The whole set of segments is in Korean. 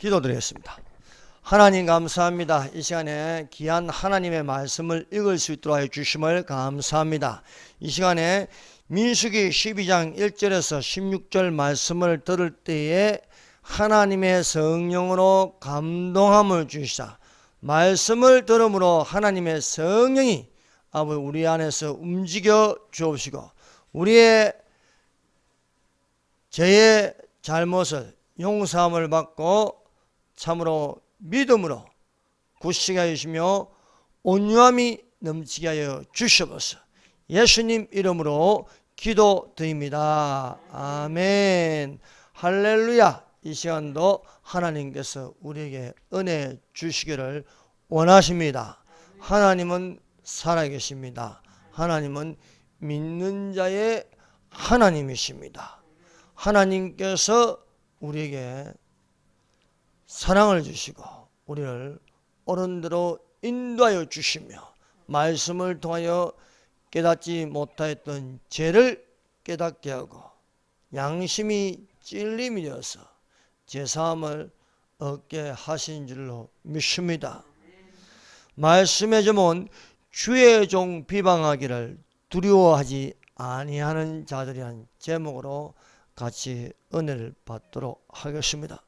기도드리겠습니다. 하나님 감사합니다. 이 시간에 귀한 하나님의 말씀을 읽을 수 있도록 해주심을 감사합니다. 이 시간에 민수기 12장 1절에서 16절 말씀을 들을 때에 하나님의 성령으로 감동함을 주시사 말씀을 들음으로 하나님의 성령이 아버지 우리 안에서 움직여 주옵시고 우리의 죄의 잘못을 용서함을 받고 참으로 믿음으로 굳시게 하시며 온유함이 넘치게 하여 주시옵소서. 예수님 이름으로 기도드립니다. 아멘. 할렐루야. 이 시간도 하나님께서 우리에게 은혜 주시기를 원하십니다. 하나님은 살아계십니다. 하나님은 믿는 자의 하나님이십니다. 하나님께서 우리에게 사랑을 주시고 우리를 옳은대로 인도하여 주시며 말씀을 통하여 깨닫지 못하였던 죄를 깨닫게 하고 양심이 찔림이 되어서 제사함을 얻게 하신 줄로 믿습니다. 말씀에 점은 주의 종 비방하기를 두려워하지 아니하는 자들이란 제목으로 같이 은혜를 받도록 하겠습니다.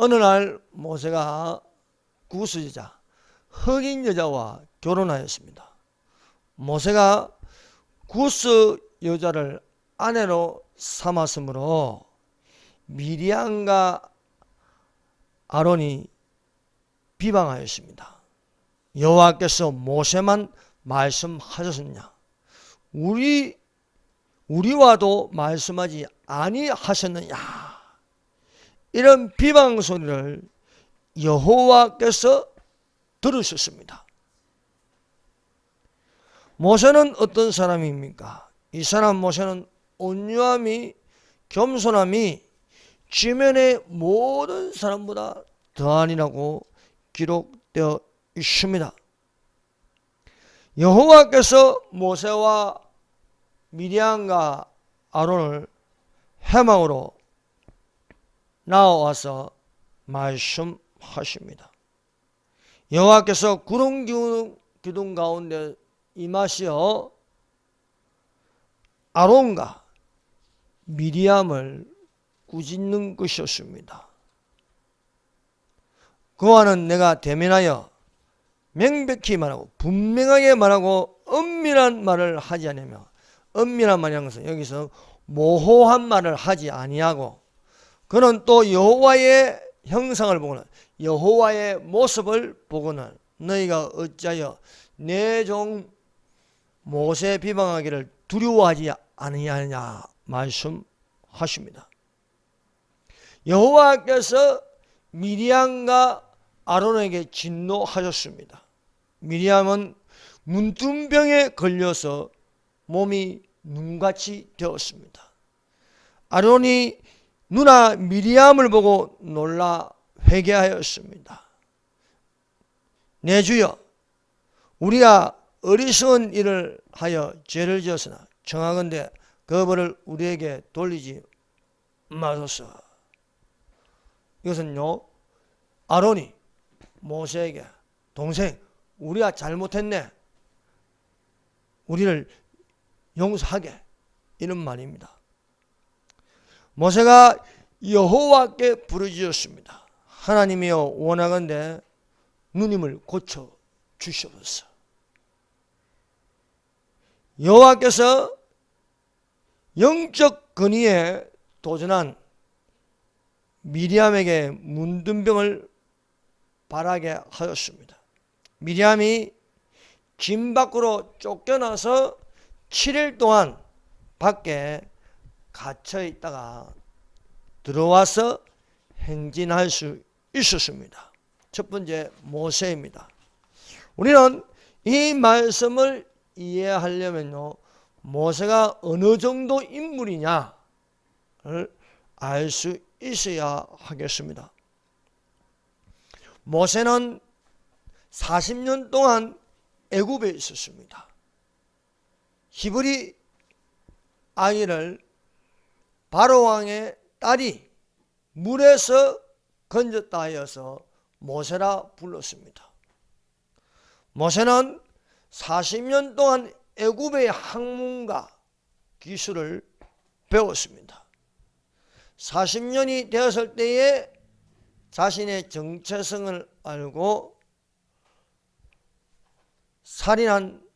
어느 날 모세가 구스 여자 흑인 여자와 결혼하였습니다. 모세가 구스 여자를 아내로 삼았으므로 미리암과 아론이 비방하였습니다. 여호와께서 모세만 말씀하셨느냐? 우리와도 말씀하지 아니하셨느냐? 이런 비방 소리를 여호와께서 들으셨습니다. 모세는 어떤 사람입니까? 이 사람 모세는 온유함이 겸손함이 지면의 모든 사람보다 더하니라고 기록되어 있습니다. 여호와께서 모세와 미리암과 아론을 회막으로 나와서 말씀하십니다. 여호와께서 구름 기둥 가운데 임하시어 아론과 미리암을 꾸짖는 것이었습니다. 그와는 내가 대면하여 명백히 말하고 분명하게 말하고 엄밀한 말을 하지 않으며 엄밀한 말이라서 여기서 모호한 말을 하지 아니하고 그는 또 여호와의 형상을 보거나 여호와의 모습을 보거나 너희가 어찌하여 내 종 모세 비방하기를 두려워하지 아니하느냐 말씀하십니다. 여호와께서 미리암과 아론에게 진노하셨습니다. 미리암은 문둥병에 걸려서 몸이 눈같이 되었습니다. 아론이 누나 미리암을 보고 놀라 회개하였습니다. 내 주여, 우리가 어리석은 일을 하여 죄를 지었으나 청하건대 그 벌을 우리에게 돌리지 마소서. 이것은요, 아론이 모세에게 동생, 우리가 잘못했네, 우리를 용서하게, 이런 말입니다. 모세가 여호와께 부르짖었습니다. 하나님이여 원하건대 누님을 고쳐 주시옵소서. 여호와께서 영적 근위에 도전한 미리암에게 문둥병을 바라게 하였습니다. 미리암이 진 밖으로 쫓겨나서 7일 동안 밖에 갇혀 있다가 들어와서 행진할 수 있었습니다. 첫 번째 모세입니다. 우리는 이 말씀을 이해하려면요, 모세가 어느 정도 인물이냐를 알 수 있어야 하겠습니다. 모세는 40년 동안 애굽에 있었습니다. 히브리 아기를 바로왕의 딸이 물에서 건졌다 하여서 모세라 불렀습니다. 모세는 40년 동안 애굽의 학문과 기술을 배웠습니다. 40년이 되었을 때에 자신의 정체성을 알고 살인한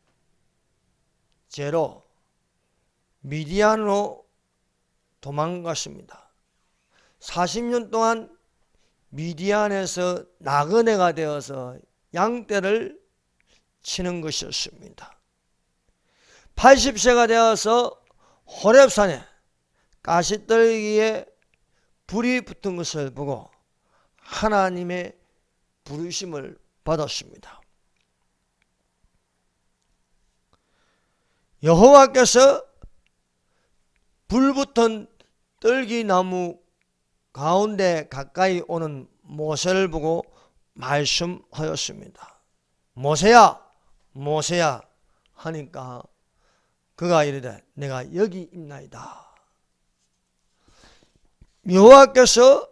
죄로 미디안으로 도망갔습니다. 40년 동안 미디안에서 나그네가 되어서 양떼를 치는 것이었습니다. 80세가 되어서 호렙산에 가시떨기에 불이 붙은 것을 보고 하나님의 부르심을 받았습니다. 여호와께서 불붙은 떨기나무 가운데 가까이 오는 모세를 보고 말씀하였습니다. 모세야, 모세야 하니까 그가 이르되 내가 여기 있나이다. 여호와께서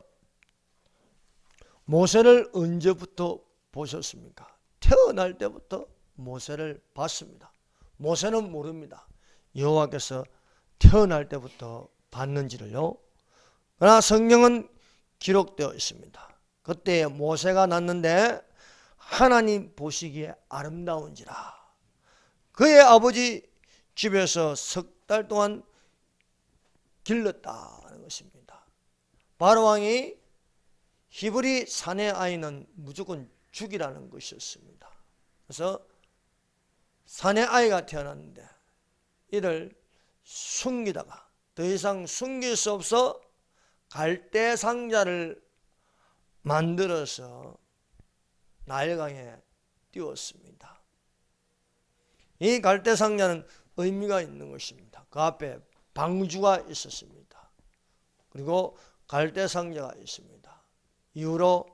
모세를 언제부터 보셨습니까? 태어날 때부터 모세를 봤습니다. 모세는 모릅니다. 여호와께서 태어날 때부터 봤는지를요. 그러나 성경은 기록되어 있습니다. 그때 모세가 났는데 하나님 보시기에 아름다운지라. 그의 아버지 집에서 석 달 동안 길렀다는 것입니다. 바로왕이 히브리 사내 아이는 무조건 죽이라는 것이었습니다. 그래서 사내 아이가 태어났는데 이를 숨기다가 더 이상 숨길 수 없어 갈대 상자를 만들어서 나일강에 띄웠습니다. 이 갈대 상자는 의미가 있는 것입니다. 그 앞에 방주가 있었습니다. 그리고 갈대 상자가 있습니다. 이후로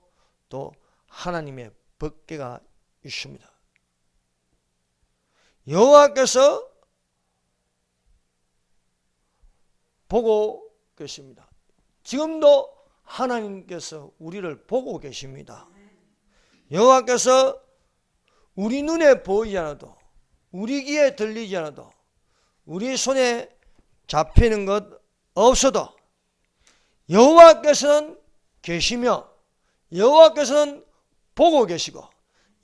또 하나님의 법궤가 있습니다. 여호와께서 보고 계십니다. 지금도 하나님께서 우리를 보고 계십니다. 여호와께서 우리 눈에 보이지 않아도, 우리 귀에 들리지 않아도, 우리 손에 잡히는 것 없어도 여호와께서는 계시며 여호와께서는 보고 계시고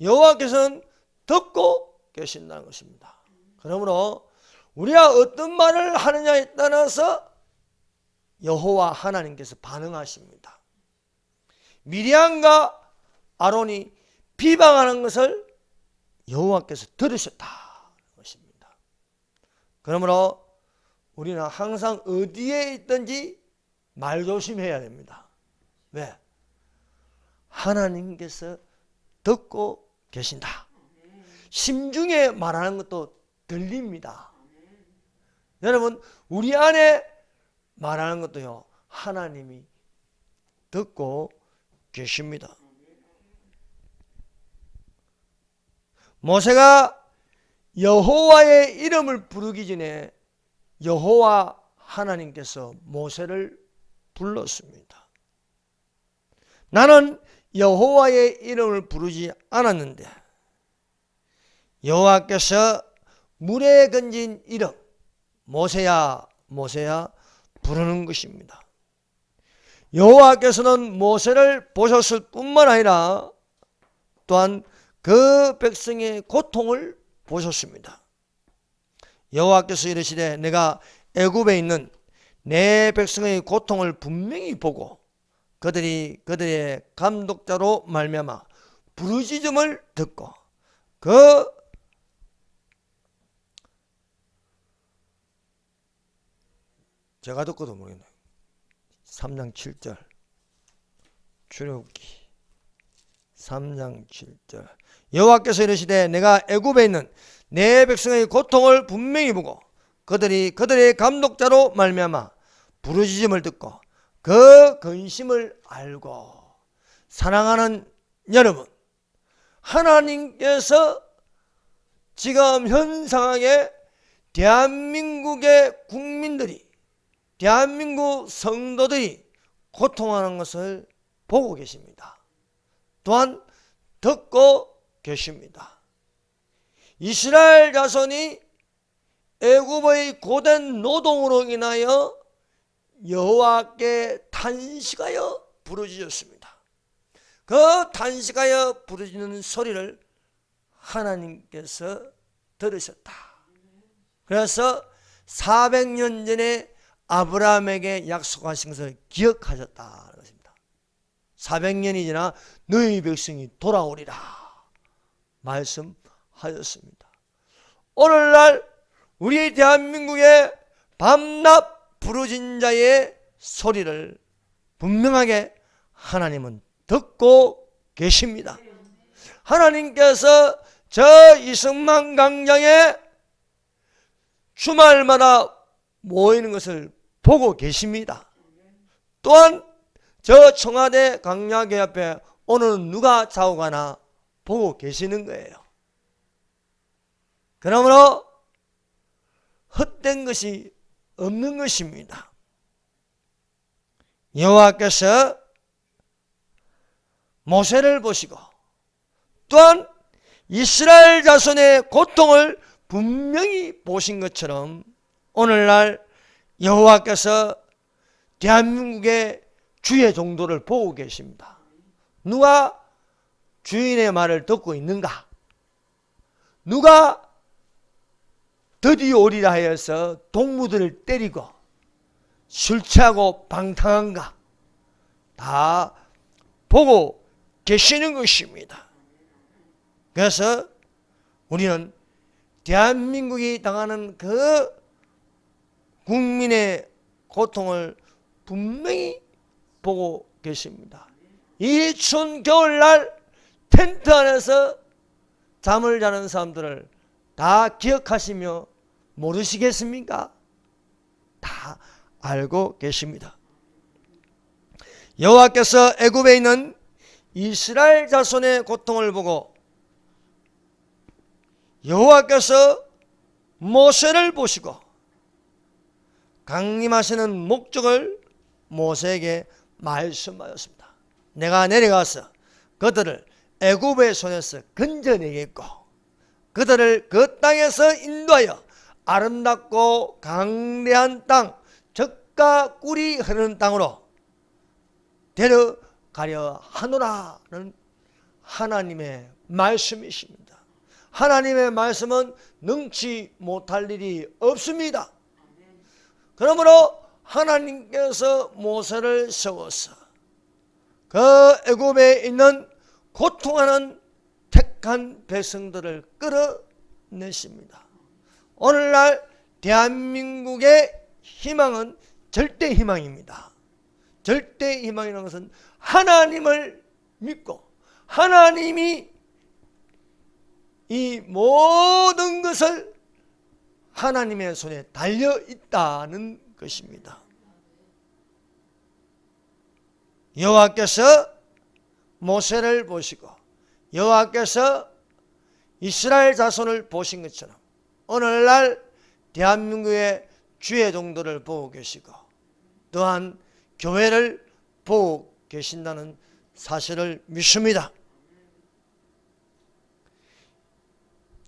여호와께서는 듣고 계신다는 것입니다. 그러므로 우리가 어떤 말을 하느냐에 따라서 여호와 하나님께서 반응하십니다. 미리암과 아론이 비방하는 것을 여호와께서 들으셨다는 것입니다. 그러므로 우리는 항상 어디에 있든지 말조심해야 됩니다. 왜? 하나님께서 듣고 계신다. 심중에 말하는 것도 들립니다. 여러분, 우리 안에 말하는 것도요, 하나님이 듣고 계십니다. 모세가 여호와의 이름을 부르기 전에 여호와 하나님께서 모세를 불렀습니다. 나는 여호와의 이름을 부르지 않았는데 여호와께서 물에 건진 이름 모세야 모세야 부르는 것입니다. 여호와께서는 모세를 보셨을 뿐만 아니라 또한 그 백성의 고통을 보셨습니다. 여호와께서 이르시되 내가 애굽에 있는 내 백성의 고통을 분명히 보고 그들의 감독자로 말미암아 부르짖음을 듣고 제가 듣고도 모르겠네요. 3장 7절 출애굽기 3장 7절 여호와께서 이르시되 내가 애굽에 있는 내 백성의 고통을 분명히 보고 그들의 감독자로 말미암아 부르짖음을 듣고 그 근심을 알고. 사랑하는 여러분, 하나님께서 지금 현 상황에 대한민국의 국민들이, 대한민국 성도들이 고통하는 것을 보고 계십니다. 또한 듣고 계십니다. 이스라엘 자손이 애굽의 고된 노동으로 인하여 여호와께 탄식하여 부르짖었습니다. 그 탄식하여 부르짖는 소리를 하나님께서 들으셨다. 그래서 400년 전에 아브라함에게 약속하신 것을 기억하셨다는 것입니다. 400년이 지나 너희 백성이 돌아오리라 말씀하셨습니다. 오늘날 우리 대한민국의 밤낮 부르짖는 자의 소리를 분명하게 하나님은 듣고 계십니다. 하나님께서 저 이승만 광장에 주말마다 모이는 것을 보고 계십니다. 또한 저 청와대 광야교 앞에 오늘 누가 자고 가나 보고 계시는 거예요. 그러므로 헛된 것이 없는 것입니다. 여호와께서 모세를 보시고 또한 이스라엘 자손의 고통을 분명히 보신 것처럼 오늘날 여호와께서 대한민국의 주의 종도를 보고 계십니다. 누가 주인의 말을 듣고 있는가? 누가 드디어 오리라 하여서 동무들을 때리고 술 취하고 방탕한가? 다 보고 계시는 것입니다. 그래서 우리는 대한민국이 당하는 그 국민의 고통을 분명히 보고 계십니다. 이 추운 겨울날 텐트 안에서 잠을 자는 사람들을 다 기억하시며 모르시겠습니까? 다 알고 계십니다. 여호와께서 애굽에 있는 이스라엘 자손의 고통을 보고 여호와께서 모세를 보시고 강림하시는 목적을 모세에게 말씀하였습니다. 내가 내려가서 그들을 애굽의 손에서 건져내겠고 그들을 그 땅에서 인도하여 아름답고 강대한 땅, 젖과 꿀이 흐르는 땅으로 데려가려 하노라는 하나님의 말씀이십니다. 하나님의 말씀은 능치 못할 일이 없습니다. 그러므로 하나님께서 모세를 세워서 그 애굽에 있는 고통하는 택한 백성들을 끌어내십니다. 오늘날 대한민국의 희망은 절대 희망입니다. 절대 희망이라는 것은 하나님을 믿고 하나님이 이 모든 것을 하나님의 손에 달려 있다는 것입니다. 여호와께서 모세를 보시고 여호와께서 이스라엘 자손을 보신 것처럼 오늘날 대한민국의 주의 종도를 보고 계시고 또한 교회를 보고 계신다는 사실을 믿습니다.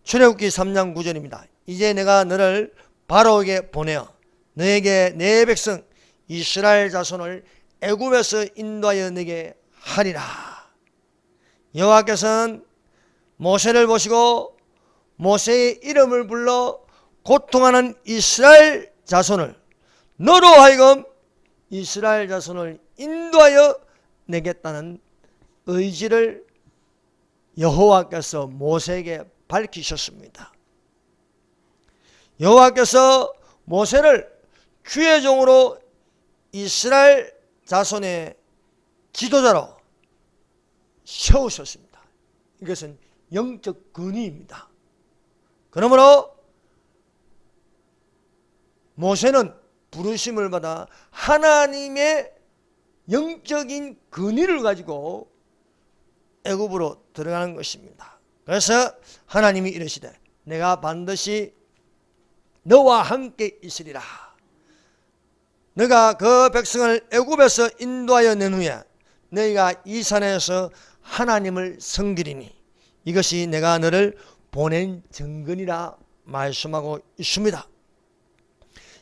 출애굽기 3장 9절입니다. 이제 내가 너를 바로에게 보내어 너에게 내 백성 이스라엘 자손을 애굽에서 인도하여 내게 하리라. 여호와께서는 모세를 보시고 모세의 이름을 불러 고통하는 이스라엘 자손을 너로 하여금 이스라엘 자손을 인도하여 내겠다는 의지를 여호와께서 모세에게 밝히셨습니다. 여호와께서 모세를 주의 종으로 이스라엘 자손의 지도자로 세우셨습니다. 이것은 영적 권위입니다. 그러므로 모세는 부르심을 받아 하나님의 영적인 권위를 가지고 애굽으로 들어가는 것입니다. 그래서 하나님이 이르시되 내가 반드시 너와 함께 있으리라. 너가 그 백성을 애굽에서 인도하여 낸 후에 너희가 이 산에서 하나님을 섬기리니 이것이 내가 너를 보낸 증거니라 말씀하고 있습니다.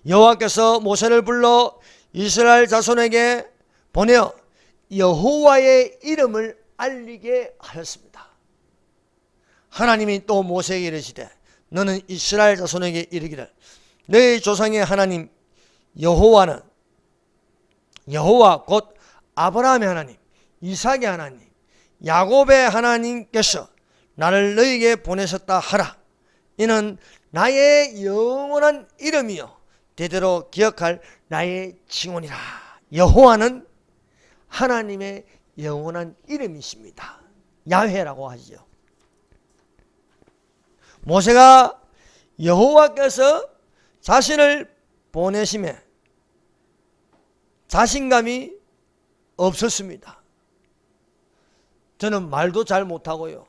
여호와께서 모세를 불러 이스라엘 자손에게 보내어 여호와의 이름을 알리게 하였습니다. 하나님이 또 모세에게 이르시되 너는 이스라엘 자손에게 이르기를 너희 조상의 하나님 여호와는 여호와 곧 아브라함의 하나님, 이삭의 하나님, 야곱의 하나님께서 나를 너희에게 보내셨다 하라. 이는 나의 영원한 이름이요 대대로 기억할 나의 징언이라. 여호와는 하나님의 영원한 이름이십니다. 야훼라고 하죠. 모세가 여호와께서 자신을 보내심에 자신감이 없었습니다. 저는 말도 잘 못하고요.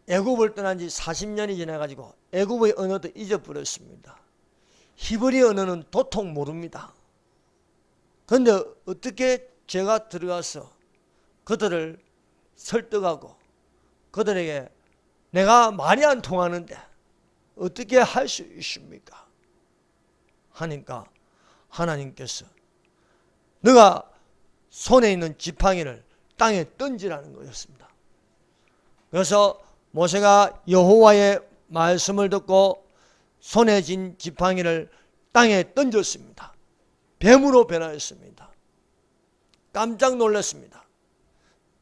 애굽을 떠난 지 40년이 지나가지고 애굽의 언어도 잊어버렸습니다. 히브리 언어는 도통 모릅니다. 그런데 어떻게 제가 들어가서 그들을 설득하고 그들에게 내가 말이 안 통하는데 어떻게 할 수 있습니까? 하니까 하나님께서 너가 손에 있는 지팡이를 땅에 던지라는 것이었습니다. 그래서 모세가 여호와의 말씀을 듣고 손에 쥔 지팡이를 땅에 던졌습니다. 뱀으로 변하였습니다. 깜짝 놀랐습니다.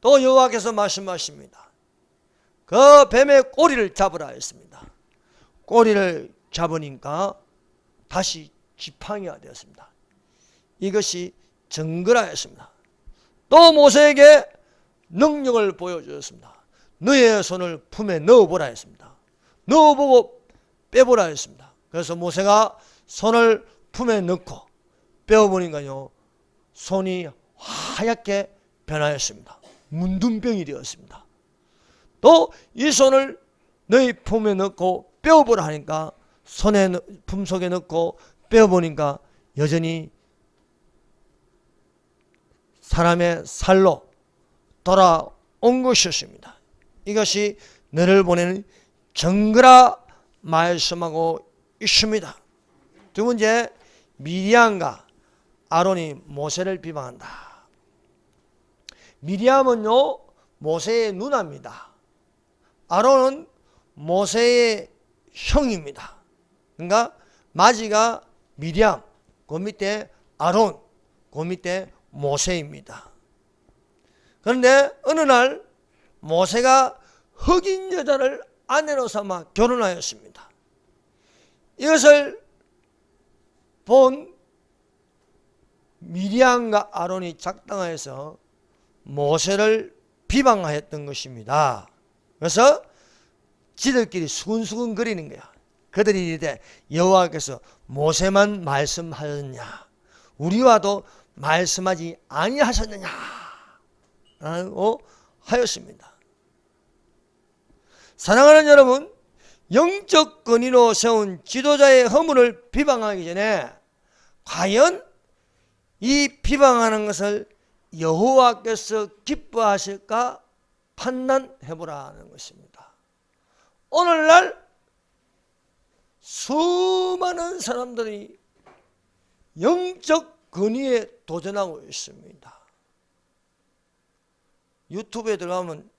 또 여호와께서 말씀하십니다. 그 뱀의 꼬리를 잡으라 했습니다. 꼬리를 잡으니까 다시 지팡이가 되었습니다. 이것이 증거라 했습니다. 또 모세에게 능력을 보여주었습니다. 너의 손을 품에 넣어보라 했습니다. 넣어보고 빼보라 했습니다. 그래서 모세가 손을 품에 넣고 빼어보니까요 손이 하얗게 변하였습니다. 문둥병이 되었습니다. 또 이 손을 너희 품에 넣고 빼어보라 하니까 손에 품속에 넣고 빼어보니까 여전히 사람의 살로 돌아온 것이었습니다. 이것이 너를 보내는 증거라 말씀하고 있습니다. 두 번째, 미리암과 아론이 모세를 비방한다. 미리암은요 모세의 누나입니다. 아론은 모세의 형입니다. 그러니까 마지가 미리암, 그 밑에 아론, 그 밑에 모세입니다. 그런데 어느 날 모세가 흑인 여자를 아내로 삼아 결혼하였습니다. 이것을 본 미리암과 아론이 작당하여서 모세를 비방하였던 것입니다. 그래서 지들끼리 수근수근 거리는 거야. 그들이 이르되 여호와께서 모세만 말씀하였느냐 우리와도 말씀하지 아니하셨느냐 라고 하였습니다. 사랑하는 여러분, 영적 권위로 세운 지도자의 허물을 비방하기 전에 과연 이 비방하는 것을 여호와께서 기뻐하실까 판단해보라는 것입니다. 오늘날 수많은 사람들이 영적 권위에 도전하고 있습니다. 유튜브에 들어가면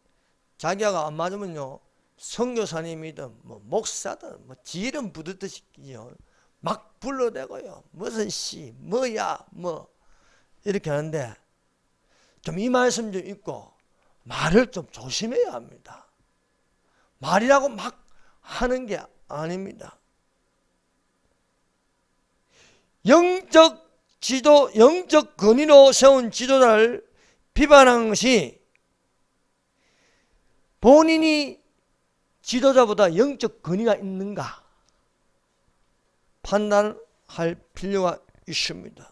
자기가 안 맞으면요 선교사님이든 뭐 목사든 뭐 지 이름 부르듯이 막 불러대고요 무슨 씨 뭐야 뭐 이렇게 하는데 좀 이 말씀 좀 읽고 말을 좀 조심해야 합니다. 말이라고 막 하는 게 아닙니다. 영적 지도, 영적 권위로 세운 지도자를 비판하는 것이 본인이 지도자보다 영적 권위가 있는가 판단할 필요가 있습니다.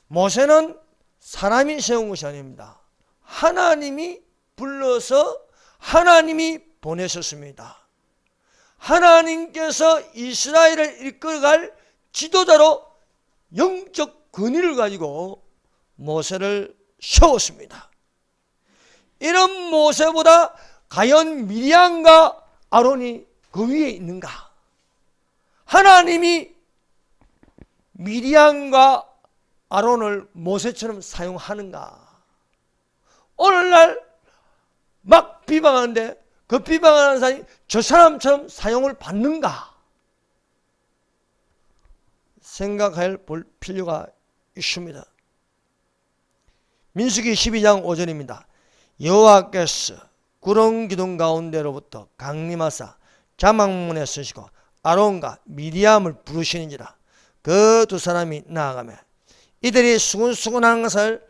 모세는 사람이 세운 것이 아닙니다. 하나님이 불러서 하나님이 보내셨습니다. 하나님께서 이스라엘을 이끌어갈 지도자로 영적 권위를 가지고 모세를 세웠습니다. 이런 모세보다 과연 미리암과 아론이 그 위에 있는가? 하나님이 미리암과 아론을 모세처럼 사용하는가? 오늘날 막 비방하는데 그 비방하는 사람이 저 사람처럼 사용을 받는가? 생각할 볼 필요가 있습니다. 민수기 12장 5절입니다. 여호와께서 구름 기둥 가운데로부터 강림하사 자막문에 서시고 아론과 미리암을 부르시는지라. 그 두 사람이 나아가며 이들이 수군수군하는 것을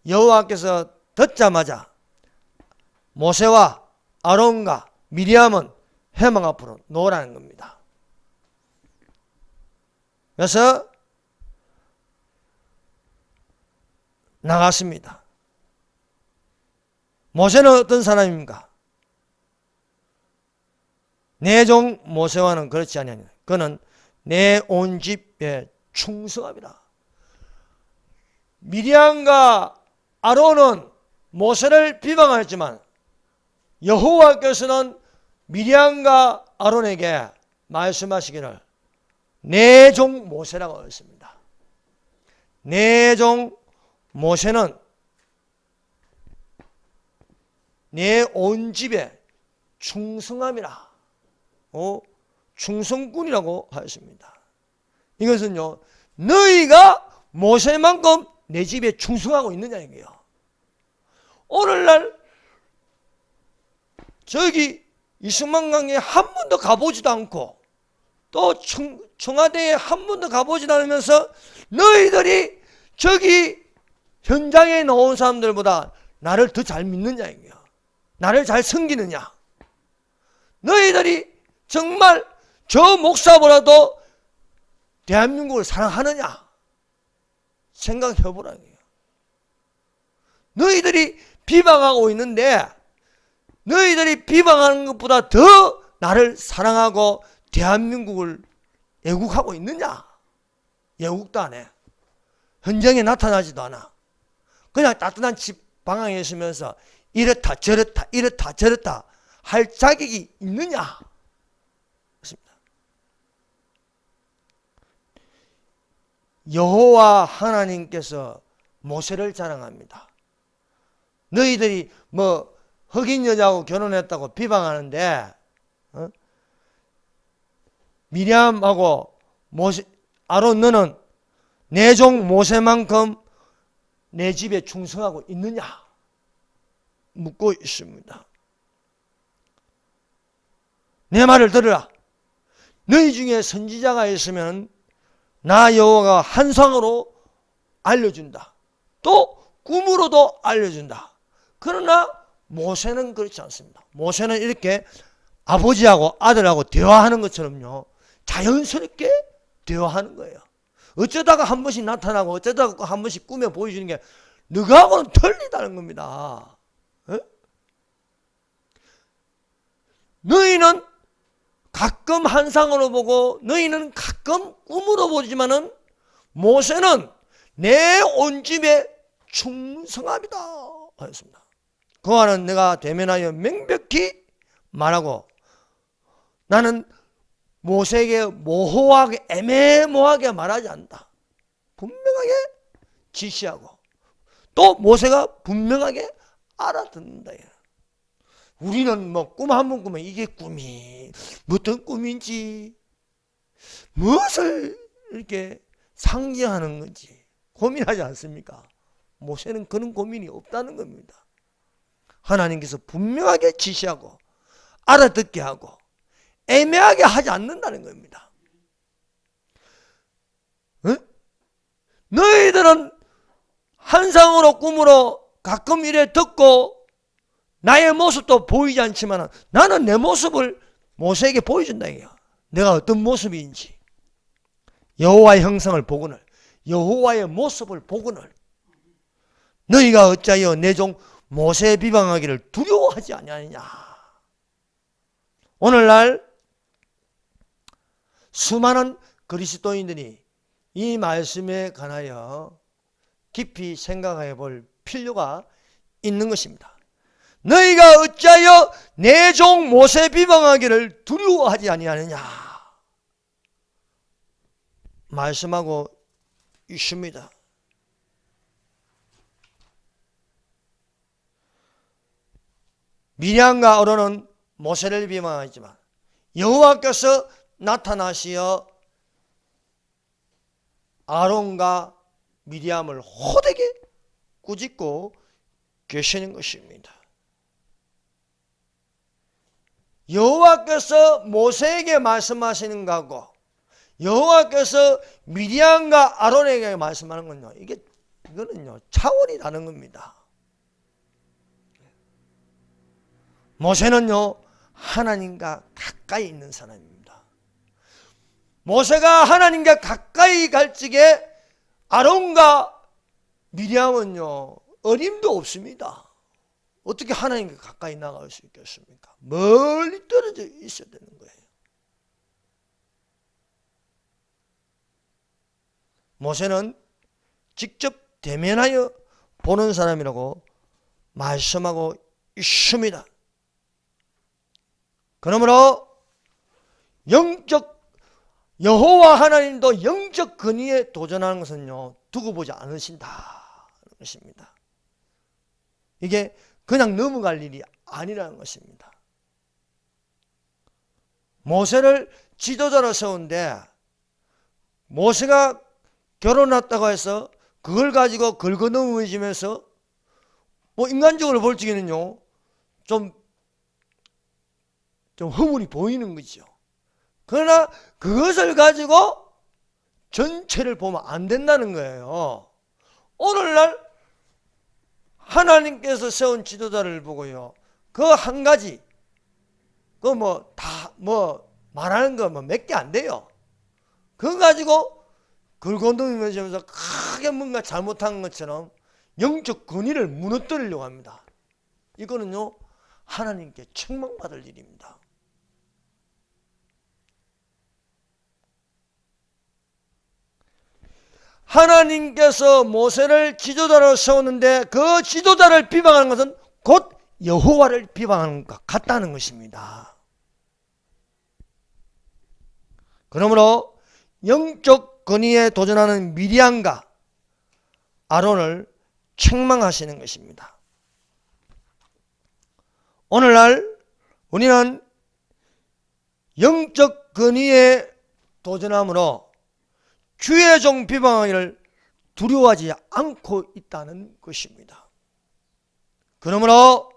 여호와께서 듣자마자 모세와 아론과 미리암은 회막 앞으로 놓으라는 겁니다. 그래서 나갔습니다. 모세는 어떤 사람입니까? 내 종 모세와는 그렇지 아니하니 그는 내 온 집에 충성함이라. 미리암과 아론은 모세를 비방하였지만 여호와께서는 미리암과 아론에게 말씀하시기를 내 종 모세라고 했습니다. 내 종 모세는 내 온 집에 충성함이라. 충성꾼이라고 하였습니다. 이것은요, 너희가 모세만큼 내 집에 충성하고 있느냐 이거예요. 오늘날 저기 이승만강에 한 번도 가보지도 않고 또 청와대에 한 번도 가보지도 않으면서 너희들이 저기 현장에 나온 사람들보다 나를 더 잘 믿느냐 이거예요. 나를 잘 섬기느냐. 너희들이 정말 저 목사보다도 대한민국을 사랑하느냐 생각해보라는 거예요. 너희들이 비방하고 있는데 너희들이 비방하는 것보다 더 나를 사랑하고 대한민국을 애국하고 있느냐? 애국도 안 해. 현장에 나타나지도 않아. 그냥 따뜻한 집 방황에 있으면서 이렇다 저렇다 이렇다 저렇다 할 자격이 있느냐? 그렇습니다. 여호와 하나님께서 모세를 자랑합니다. 너희들이 뭐 흑인 여자하고 결혼했다고 비방하는데 미리암하고 모세, 아론 너는 내 종 모세만큼 내 집에 충성하고 있느냐? 묻고 있습니다. 내 말을 들으라. 너희 중에 선지자가 있으면 나 여호와가 환상으로 알려준다. 또 꿈으로도 알려준다. 그러나 모세는 그렇지 않습니다. 모세는 이렇게 아버지하고 아들하고 대화하는 것처럼요, 자연스럽게 대화하는 거예요. 어쩌다가 한 번씩 나타나고 어쩌다가 한 번씩 꿈에 보여주는 게 너하고는 틀리다는 겁니다. 에? 너희는 가끔 환상으로 보고 너희는 가끔 꿈으로 보지만은 모세는 내 온 집에 충성합니다 하였습니다. 그와는 내가 대면하여 명백히 말하고 나는 모세에게 모호하게 애매모호하게 말하지 않는다. 분명하게 지시하고 또 모세가 분명하게 알아듣는다. 우리는 뭐 꿈 한 번 꾸면 이게 꿈이 어떤 꿈인지 무엇을 이렇게 상징하는 건지 고민하지 않습니까? 모세는 그런 고민이 없다는 겁니다. 하나님께서 분명하게 지시하고 알아듣게 하고 애매하게 하지 않는다는 겁니다. 응? 너희들은 환상으로 꿈으로 가끔 이래 듣고 나의 모습도 보이지 않지만 나는 내 모습을 모세에게 보여준다 이거야. 내가 어떤 모습인지 여호와의 형상을 보거늘 여호와의 모습을 보거늘 너희가 어찌하여 내 종 모세 비방하기를 두려워하지 아니하느냐. 오늘날 수많은 그리스도인들이 이 말씀에 관하여 깊이 생각해 볼 필요가 있는 것입니다. 너희가 어찌하여 내 종 모세 비방하기를 두려워하지 아니하느냐 말씀하고 있습니다. 미리암과 아론은 모세를 비방하지만 여호와께서 나타나시어 아론과 미리암을 호되게 꾸짖고 계시는 것입니다. 여호와께서 모세에게 말씀하시는 거하고 여호와께서 미리암과 아론에게 말씀하는 건요, 이거는요 차원이 다른 겁니다. 모세는요 하나님과 가까이 있는 사람입니다. 모세가 하나님과 가까이 갈 적에 아론과 미리암은요 어림도 없습니다. 어떻게 하나님과 가까이 나갈 수 있겠습니까? 멀리 떨어져 있어야 되는 거예요. 모세는 직접 대면하여 보는 사람이라고 말씀하고 있습니다. 그러므로 여호와 하나님도 영적 근위에 도전하는 것은요 두고 보지 않으신다는 것입니다. 이게 그냥 넘어갈 일이 아니라는 것입니다. 모세를 지도자로 세운데 모세가 결혼했다고 해서 그걸 가지고 긁어넘어지면서 인간적으로 볼 적에는요 좀 허물이 보이는 거죠. 그러나 그것을 가지고 전체를 보면 안 된다는 거예요. 오늘날 하나님께서 세운 지도자를 보고요 그 한 가지 말하는 거 몇 개 안 돼요. 그거 가지고 긁어넘으면서 크게 뭔가 잘못한 것처럼 영적 권위를 무너뜨리려고 합니다. 이거는요 하나님께 책망받을 일입니다. 하나님께서 모세를 지도자로 세웠는데 그 지도자를 비방하는 것은 곧 여호와를 비방하는 것 같다는 것입니다. 그러므로 영적 권위에 도전하는 미리암과 아론을 책망하시는 것입니다. 오늘날 우리는 영적 권위에 도전함으로 주의 종 비방하기를 두려워하지 않고 있다는 것입니다. 그러므로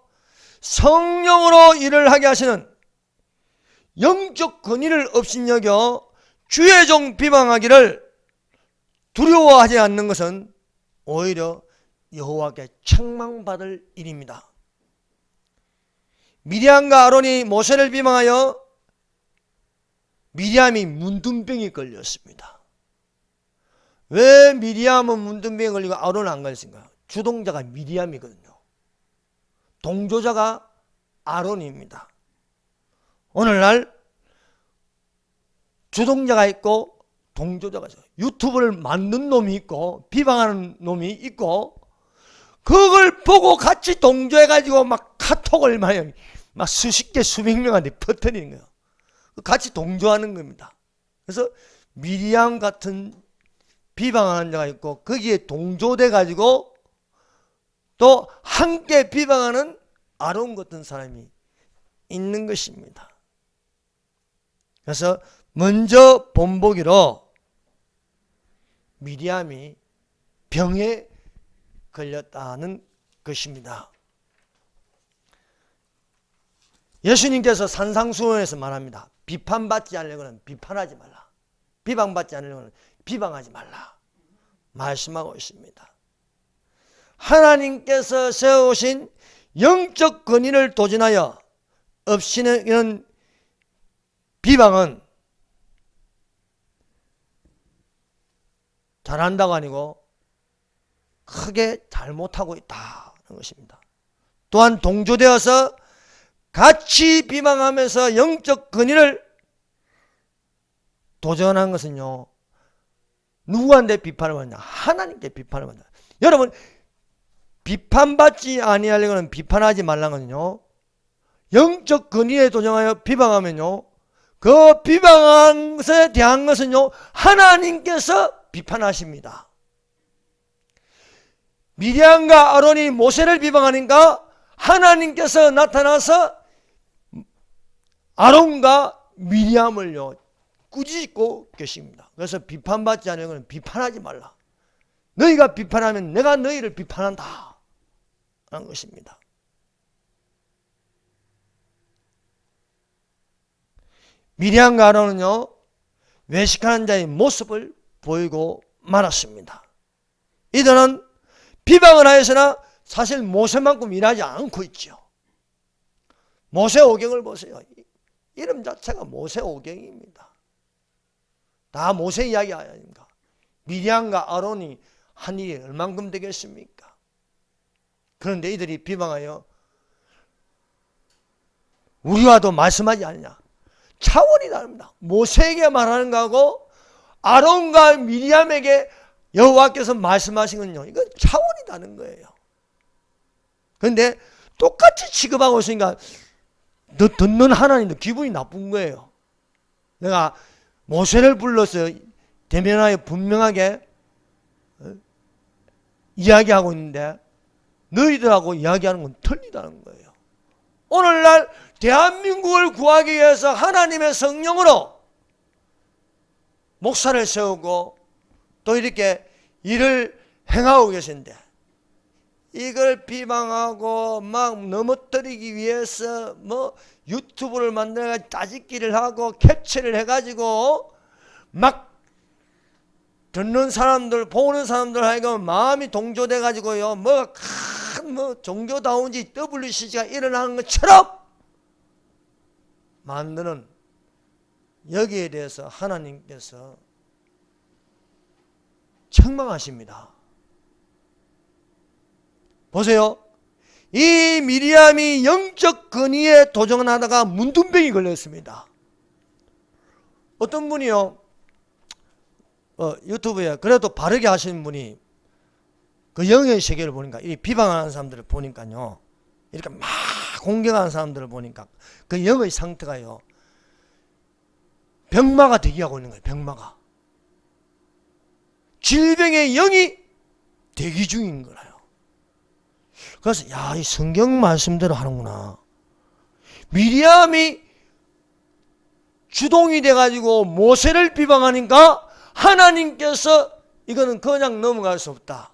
성령으로 일을 하게 하시는 영적 권위를 업신여겨 주의 종 비방하기를 두려워하지 않는 것은 오히려 여호와께 책망받을 일입니다. 미리암과 아론이 모세를 비방하여 미리암이 문둥병이 걸렸습니다. 왜 미리암은 문둥병에 걸리고 아론은 안 걸렸습니까? 주동자가 미리암이거든요. 동조자가 아론입니다. 오늘날 주동자가 있고 동조자가 있어요. 유튜브를 만든 놈이 있고 비방하는 놈이 있고 그걸 보고 같이 동조해가지고 막 카톡을 막 수십 개 수백 명한테 퍼뜨리는 거예요. 같이 동조하는 겁니다. 그래서 미리암 같은 비방하는 자가 있고 거기에 동조돼 가지고 또 함께 비방하는 아론 같은 사람이 있는 것입니다. 그래서 먼저 본보기로 미리암이 병에 걸렸다는 것입니다. 예수님께서 산상수훈에서 말합니다. 비판받지 않으려고는 비판하지 말라. 비방받지 않으려고는 비방하지 말라. 말씀하고 있습니다. 하나님께서 세우신 영적 권위를 도전하여 없이는 비방은 잘한다고 아니고 크게 잘못하고 있다는 것입니다. 또한 동조되어서 같이 비방하면서 영적 권위를 도전한 것은요 누구한테 비판을 받냐? 하나님께 비판을 받냐? 여러분, 비판받지 아니하려고는 비판하지 말라거든요. 영적 권위에 도전하여 비방하면요, 그 비방한 것에 대한 것은요, 하나님께서 비판하십니다. 미리암과 아론이 모세를 비방하니까 하나님께서 나타나서 아론과 미리암을요 꾸짖고 계십니다. 그래서 비판받지 않으려면 비판하지 말라. 너희가 비판하면 내가 너희를 비판한다 하는 것입니다. 미리암과 아론은요 외식하는 자의 모습을 보이고 말았습니다. 이들은 비방을 하였으나 사실 모세만큼 일하지 않고 있죠. 모세오경을 보세요. 이름 자체가 모세오경입니다. 다 모세 이야기 아닙니까? 미리암과 아론이 한 일이 얼만큼 되겠습니까? 그런데 이들이 비방하여 우리와도 말씀하지 않느냐. 차원이 다릅니다. 모세에게 말하는 거하고 아론과 미리암에게 여호와께서 말씀하신 건요, 이건 차원이 다른 거예요. 그런데 똑같이 취급하고 있으니까 듣는 하나님도 기분이 나쁜 거예요. 내가 모세를 불러서 대면하여 분명하게 이야기하고 있는데 너희들하고 이야기하는 건 틀리다는 거예요. 오늘날 대한민국을 구하기 위해서 하나님의 성령으로 목사를 세우고 또 이렇게 일을 행하고 계신데 이걸 비방하고 막 넘어뜨리기 위해서 뭐 유튜브를 만들어 짜집기를 하고 캡처를 해가지고 막 듣는 사람들 보는 사람들 하여금 마음이 동조돼 가지고요 뭐가 큰 뭐 종교다운지 WCC가 일어나는 것처럼 만드는 여기에 대해서 하나님께서 책망하십니다. 보세요. 이 미리암이 영적 권위에 도전하다가 문둥병이 걸렸습니다. 어떤 분이요 유튜브에 그래도 바르게 하시는 분이 그 영의 세계를 보니까 이 비방하는 사람들을 보니까요 이렇게 막 공격하는 사람들을 보니까 그 영의 상태가요 병마가 대기하고 있는 거예요. 병마가 질병의 영이 대기 중인 거라요. 그래서 야, 이 성경 말씀대로 하는구나. 미리암이 주동이 돼가지고 모세를 비방하니까 하나님께서 이거는 그냥 넘어갈 수 없다.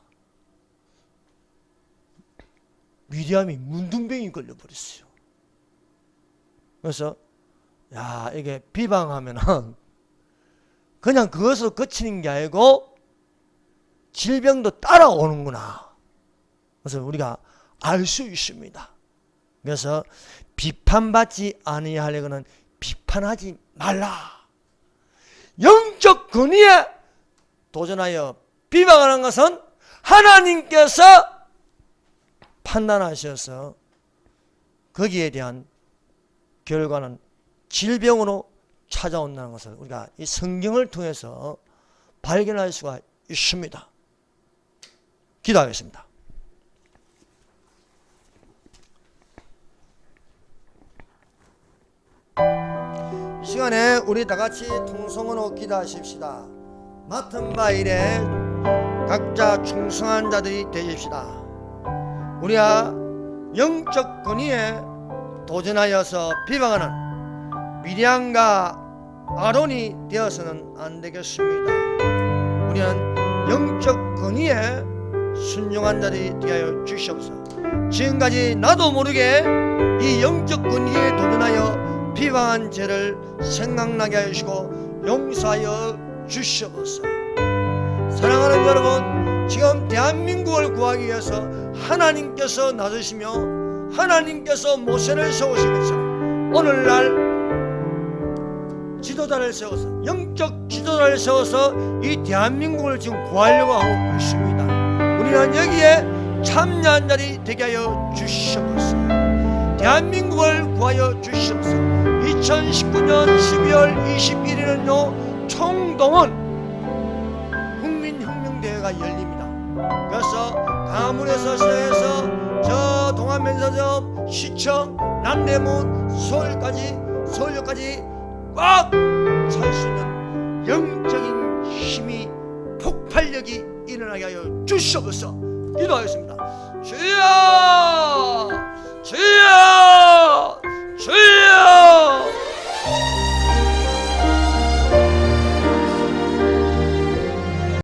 미리암이 문둥병이 걸려버렸어요. 그래서 야, 이게 비방하면은 그냥 그것으로 그치는 게 아니고 질병도 따라오는구나. 그래서 우리가 알 수 있습니다. 그래서 비판받지 아니하려고는 비판하지 말라. 영적 권위에 도전하여 비방하는 것은 하나님께서 판단하셔서 거기에 대한 결과는 질병으로 찾아온다는 것을 우리가 이 성경을 통해서 발견할 수가 있습니다. 기도하겠습니다. 이 시간에 우리 다같이 통성으로 기도하십시다. 맡은 바 일에 각자 충성한 자들이 되십시다. 우리가 영적 권위에 도전하여서 비방하는 미리암과 아론이 되어서는 안 되겠습니다. 우리는 영적 권위에 순종한 자들이 되어 주시옵소서. 지금까지 나도 모르게 이 영적 권위에 도전하여 비방한 죄를 생각나게 하시고 용서하여 주시옵소서. 사랑하는 여러분, 지금 대한민국을 구하기 위해서 하나님께서 나서시며 하나님께서 모세를 세우신 것처럼 오늘날 지도자를 세워서 영적 지도자를 세워서 이 대한민국을 지금 구하려고 하고 있습니다. 우리는 여기에 참여한 자리 되게 하여 주시옵소서. 대한민국을 구하여 주시옵소서. 2019년 12월 21일은요 총동원 국민혁명대회가 열립니다. 그래서 강화문에서 시작해서 저 동안면서점, 시청, 남대문, 서울역까지 꽉 찰 수 있는 영적인 힘이, 폭발력이 일어나게 하여 주시옵소서. 기도하겠습니다. 주여, 주여,